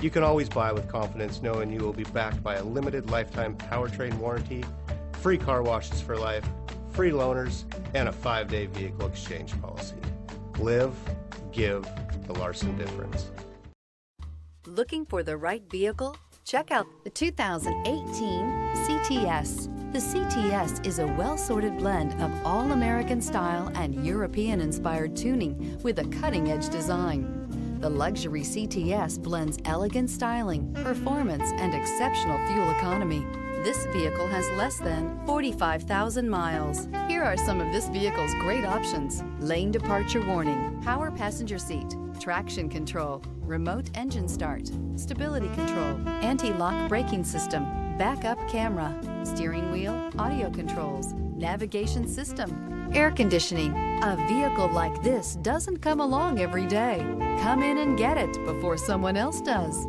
You can always buy with confidence knowing you will be backed by a limited lifetime powertrain warranty, free car washes for life, free loaners, and a 5-day vehicle exchange policy. Live, give the Larson difference. Looking for the right vehicle? Check out the 2018 CTS. The CTS is a well-sorted blend of all-American style and European-inspired tuning with a cutting-edge design. The luxury CTS blends elegant styling, performance, and exceptional fuel economy. This vehicle has less than 45,000 miles. Here are some of this vehicle's great options: lane departure warning, power passenger seat, traction control, remote engine start, stability control, anti-lock braking system, backup camera, steering wheel audio controls, navigation system, air conditioning. A vehicle like this doesn't come along every day. Come in and get it before someone else does.